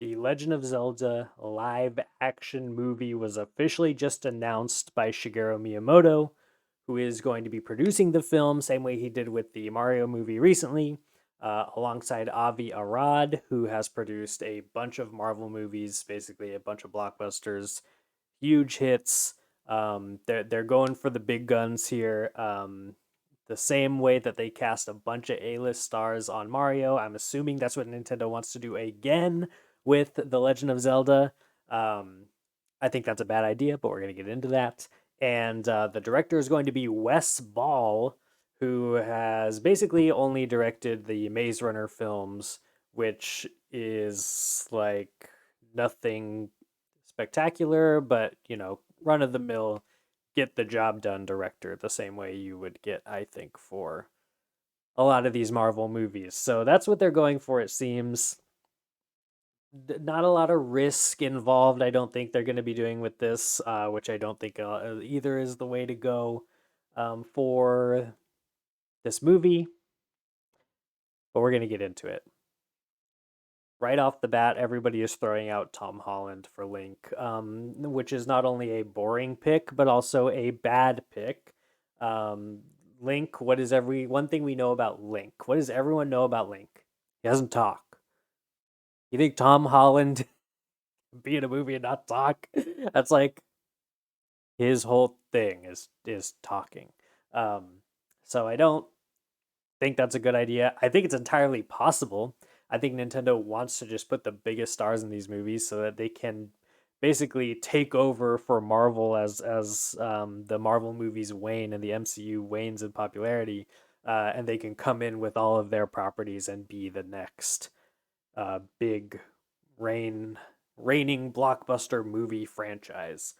The Legend of Zelda live action movie was officially just announced by Shigeru Miyamoto, who is going to be producing the film, same way he did with the Mario movie recently, alongside Avi Arad, who has produced a bunch of Marvel movies, basically a bunch of blockbusters, huge hits. They're going for the big guns here. The same way that they cast a bunch of A-list stars on Mario, I'm assuming that's what Nintendo wants to do again with The Legend of Zelda. Um, I think that's a bad idea, but we're going to get into that. And the director is going to be Wes Ball, who has basically only directed the Maze Runner films, which is like nothing spectacular, but run of the mill, get the job done director, the same way you would get, I think, for a lot of these Marvel movies. So that's what they're going for, it seems. Not a lot of risk involved, I don't think they're going to be doing with this, which I don't think either is the way to go for this movie, but we're going to get into it. Right off the bat, everybody is throwing out Tom Holland for Link, which is not only a boring pick, but also a bad pick. Um, Link, what is every one thing we know about Link? What does everyone know about Link? He doesn't talk. You think Tom Holland be in a movie and not talk? That's like his whole thing is talking. Um, so I don't think that's a good idea. I think it's entirely possible. I think Nintendo wants to just put the biggest stars in these movies so that they can basically take over for Marvel as the Marvel movies wane and the MCU wanes in popularity, and they can come in with all of their properties and be the next big reign reigning blockbuster movie franchise.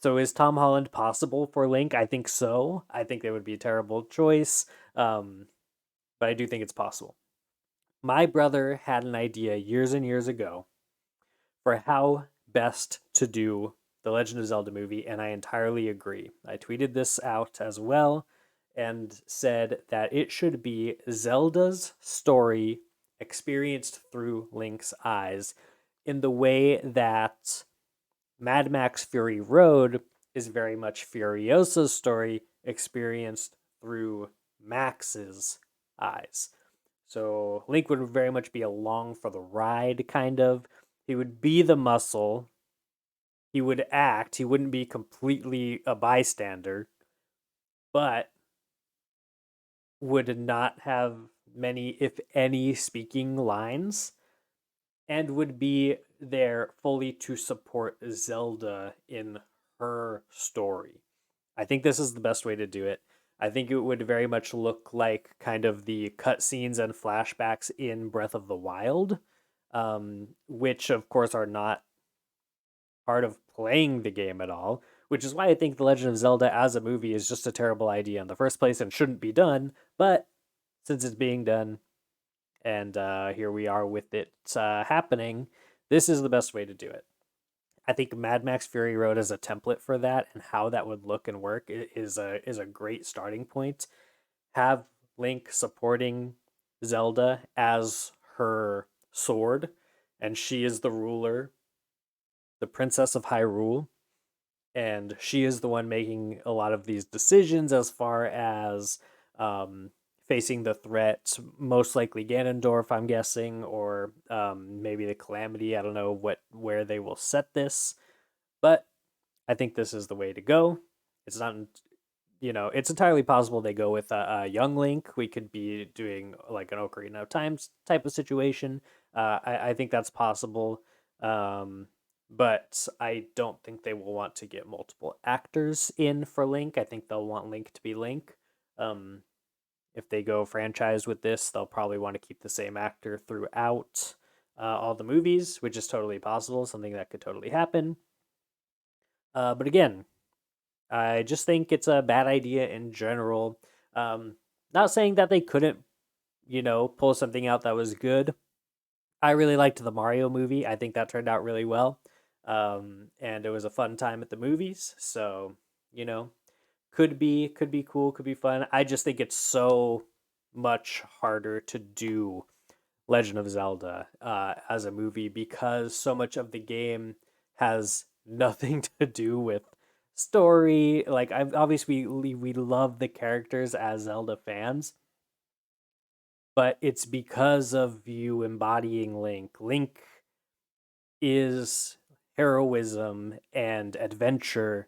So is Tom Holland possible for Link? I think so. I think that would be a terrible choice. Um, but I do think it's possible. My brother had an idea years and years ago for how best to do the Legend of Zelda movie, and I entirely agree. I tweeted this out as well and said that it should be Zelda's story experienced through Link's eyes in the way that Mad Max Fury Road is very much Furiosa's story experienced through Max's eyes. So Link would very much be along for the ride, kind of. He would be the muscle. He would act. He wouldn't be completely a bystander, but would not have many, if any, speaking lines, and would be there fully to support Zelda in her story. I think this is the best way to do it. I think it would very much look like kind of the cutscenes and flashbacks in Breath of the Wild, which of course are not part of playing the game at all. Which is why I think The Legend of Zelda as a movie is just a terrible idea in the first place and shouldn't be done. But since it's being done, and here we are with it happening, this is the best way to do it. I think Mad Max Fury Road as a template for that and how that would look and work is a great starting point. Have Link supporting Zelda as her sword, and she is the ruler, the princess of Hyrule, and she is the one making a lot of these decisions as far as um, facing the threat, most likely Ganondorf, I'm guessing, or maybe the Calamity. I don't know where they will set this, but I think this is the way to go. It's not, it's entirely possible they go with a young Link. We could be doing like an Ocarina of Time type of situation. I think that's possible. But I don't think they will want to get multiple actors in for Link. I think they'll want Link to be Link. Um, if they go franchise with this, they'll probably want to keep the same actor throughout all the movies, which is totally possible, something that could totally happen. But again, I just think it's a bad idea in general. Um, Not saying that they couldn't, pull something out that was good. I really liked the Mario movie. I think that turned out really well. And it was a fun time at the movies. So, you know, could be cool, could be fun. I just think it's so much harder to do Legend of Zelda as a movie because so much of the game has nothing to do with story. Like, I've obviously we love the characters as Zelda fans, but it's because of you embodying Link. Link is heroism and adventure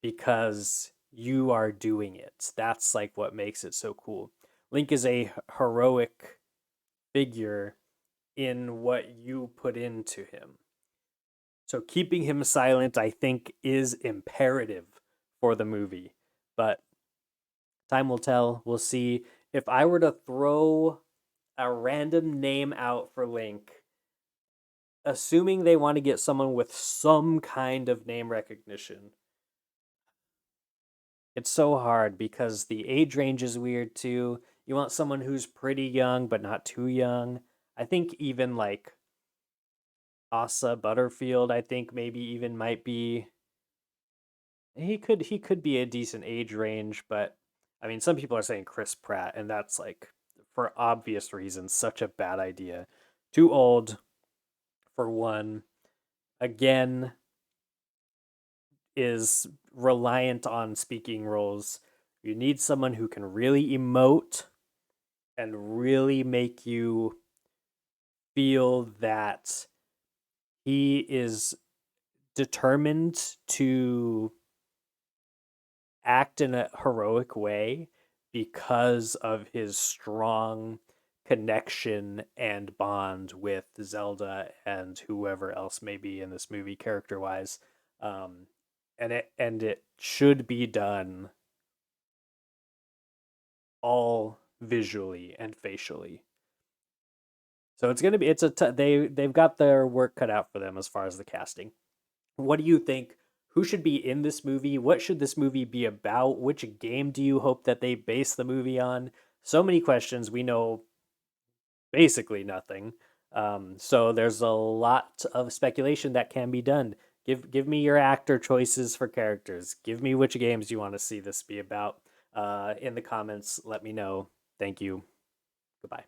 because you are doing it. That's like what makes it so cool. Link is a heroic figure in what you put into him. So keeping him silent, I think, is imperative for the movie. But time will tell. We'll see. If I were to throw a random name out for Link, assuming they want to get someone with some kind of name recognition, it's so hard because the age range is weird too. You want someone who's pretty young but not too young. I think even like Asa Butterfield, I think maybe even might be he could be a decent age range, but I mean some people are saying Chris Pratt and that's like for obvious reasons such a bad idea. Too old for one. Again, is reliant on speaking roles. You need someone who can really emote and really make you feel that he is determined to act in a heroic way because of his strong connection and bond with Zelda and whoever else may be in this movie character wise. Um, and it should be done all visually and facially. So it's gonna be they've got their work cut out for them as far as the casting. What do you think? Who should be in this movie? What should this movie be about? Which game do you hope that they base the movie on? So many questions. We know basically nothing. So there's a lot of speculation that can be done. Give me your actor choices for characters. Give me which games you want to see this be about. In the comments, let me know. Thank you. Goodbye.